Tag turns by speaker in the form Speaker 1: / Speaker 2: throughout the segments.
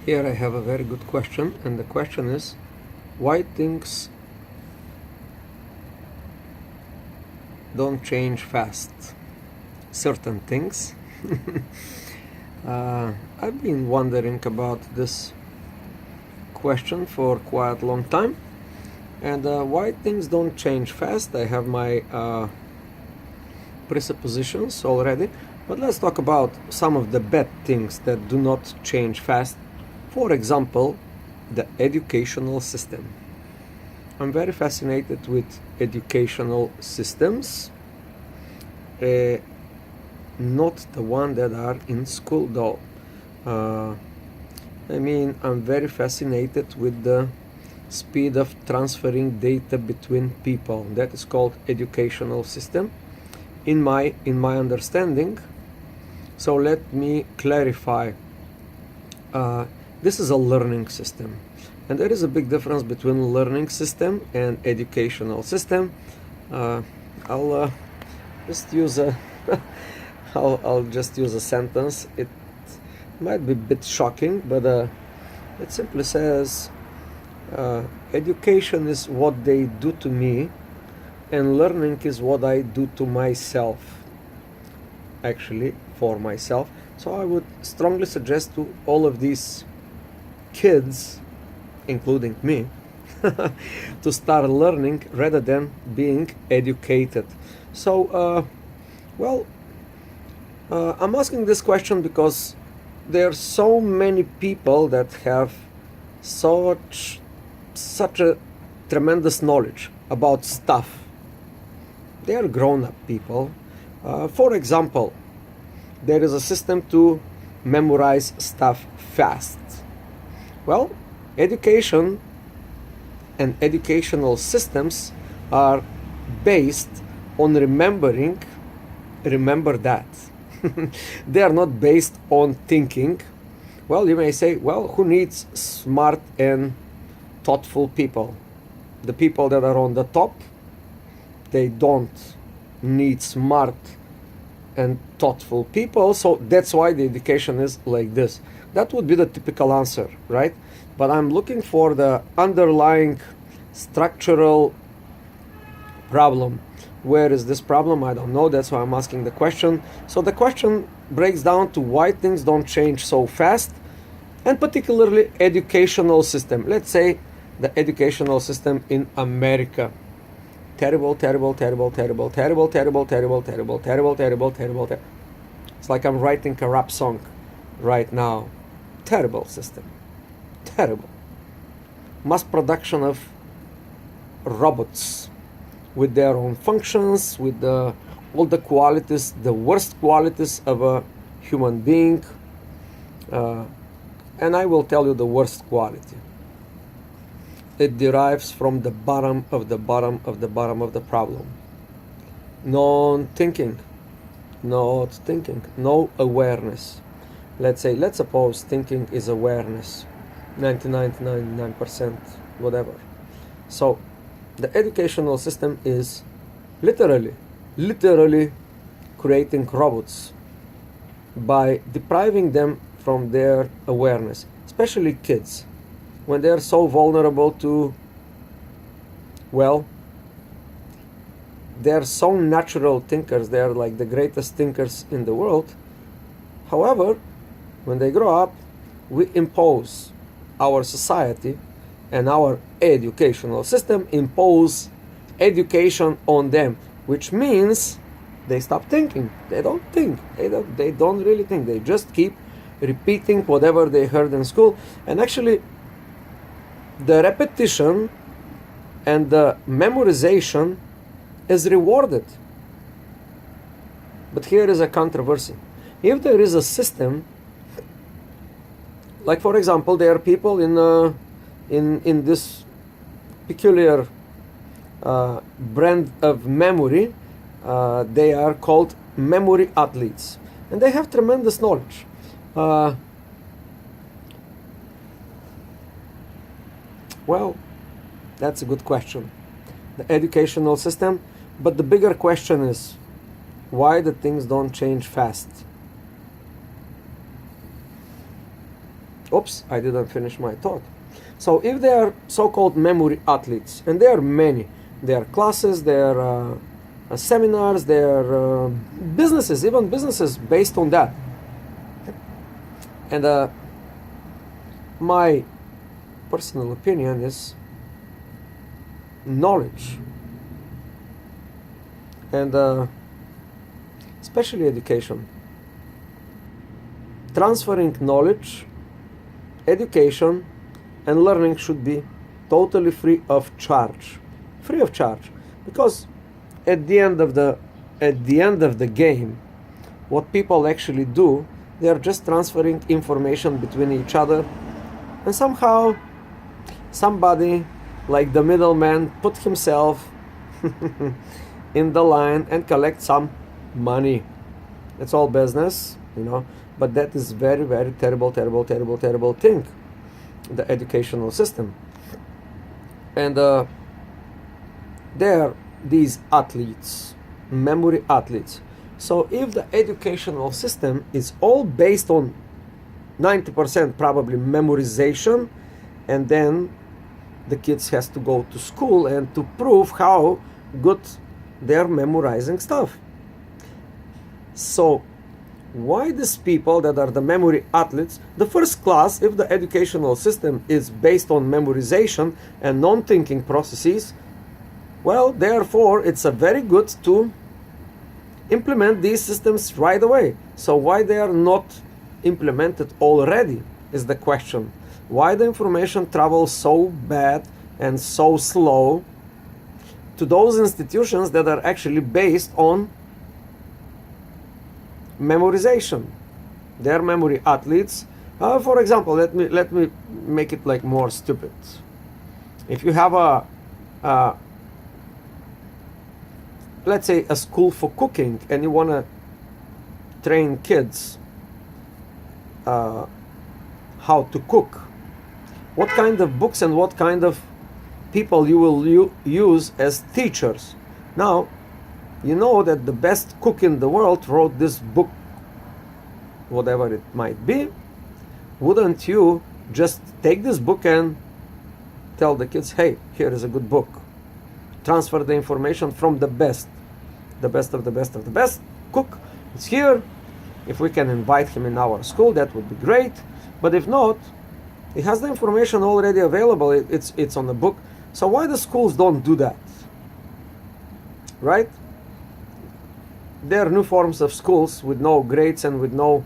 Speaker 1: Here I have a very good question, and the question is, why things don't change fast? Certain things. I've been wondering about this question for quite a long time, and why things don't change fast. I have my presuppositions already, but let's talk about some of the bad things that do not change fast. For example, the educational system. I'm very fascinated with educational systems, not the one that are in school though. I'm very fascinated with the speed of transferring data between people. That is called educational system in my understanding. So let me clarify. This is a learning system, and there is a big difference between learning system and educational system. I'll just use a I'll just use a sentence. It might be a bit shocking, but it simply says education is what they do to me, and learning is what I do to myself, actually for myself. So I would strongly suggest to all of these kids, including me, to start learning rather than being educated. So I'm asking this question because there are so many people that have such a tremendous knowledge about stuff. They are grown-up people. For example, there is a system to memorize stuff fast. Well, education and educational systems are based on remember that. They are not based on thinking. Well, you may say, well, who needs smart and thoughtful people? The people that are on the top, they don't need smart and thoughtful people, so that's why the education is like this. That would be the typical answer, right? But I'm looking for the underlying structural problem. Where is this problem? I don't know. That's why I'm asking the question. So the question breaks down to why things don't change so fast, and particularly educational system. Let's say the educational system in America. Terrible, terrible, terrible, terrible, terrible, terrible, terrible, terrible, terrible, terrible, terrible. It's like I'm writing a rap song right now. Terrible system. Terrible. Mass production of robots with their own functions, with all the qualities, the worst qualities of a human being. And I will tell you the worst quality. It derives from the bottom of the bottom of the bottom of the problem. Non-thinking, not thinking, no awareness. Let's suppose thinking is awareness, 99%, whatever. So the educational system is literally creating robots by depriving them from their awareness, especially kids, when they're so vulnerable to, well, they're so natural thinkers. They're like the greatest thinkers in the world. However, when they grow up, we impose, our society and our educational system impose education on them, which means they stop thinking. They don't think. They don't really think. They just keep repeating whatever they heard in school. And actually, the repetition and the memorization is rewarded. But here is a controversy. If there is a system, like for example, there are people in this peculiar brand of memory, they are called memory athletes, and they have tremendous knowledge. Well, that's a good question. The educational system, but the bigger question is, why the things don't change fast? Oops, I didn't finish my thought. So if they are so-called memory athletes, and there are many, there are classes, there are seminars, there are businesses, even businesses based on that. And my personal opinion is knowledge, and especially education. Transferring knowledge, education, and learning should be totally free of charge. Free of charge. Because at the end of the game, what people actually do, they are just transferring information between each other, and somehow somebody like the middleman put himself in the line and collect some money. It's all business, but that is very, very terrible thing, the educational system. And there are these athletes, memory athletes. So if the educational system is all based on 90% probably memorization, and then the kids has to go to school and to prove how good they're memorizing stuff. So why these people that are the memory athletes, the first class, if the educational system is based on memorization and non-thinking processes, well, therefore it's a very good to implement these systems right away. So why they are not implemented already is the question. Why the information travels so bad and so slow to those institutions that are actually based on memorization? They're memory athletes. For example, let me make it like more stupid. If you have let's say a school for cooking, and you want to train kids how to cook, what kind of books and what kind of people you will use as teachers? Now, you know that the best cook in the world wrote this book, whatever it might be. Wouldn't you just take this book and tell the kids, hey, here is a good book? Transfer the information from the best of the best cook. It's here. If we can invite him in our school, that would be great. But if not, he has the information already available. It's on the book. So why the schools don't do that? Right? There are new forms of schools with no grades and with no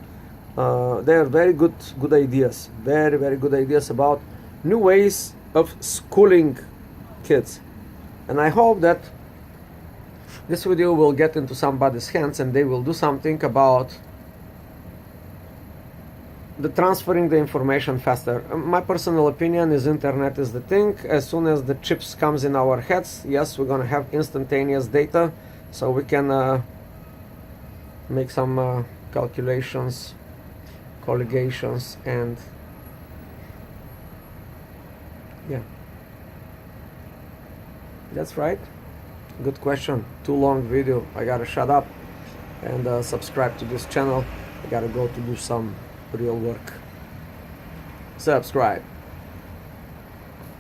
Speaker 1: they are very good ideas, very good ideas about new ways of schooling kids. And I hope that this video will get into somebody's hands and they will do something about the transferring the information faster. My personal opinion is internet is the thing. As soon as the chips comes in our heads, yes, we're gonna have instantaneous data, so we can make some calculations, colligations, and yeah, that's right. Good question. Too long video. I gotta shut up and subscribe to this channel. I gotta go to do some real work. Subscribe.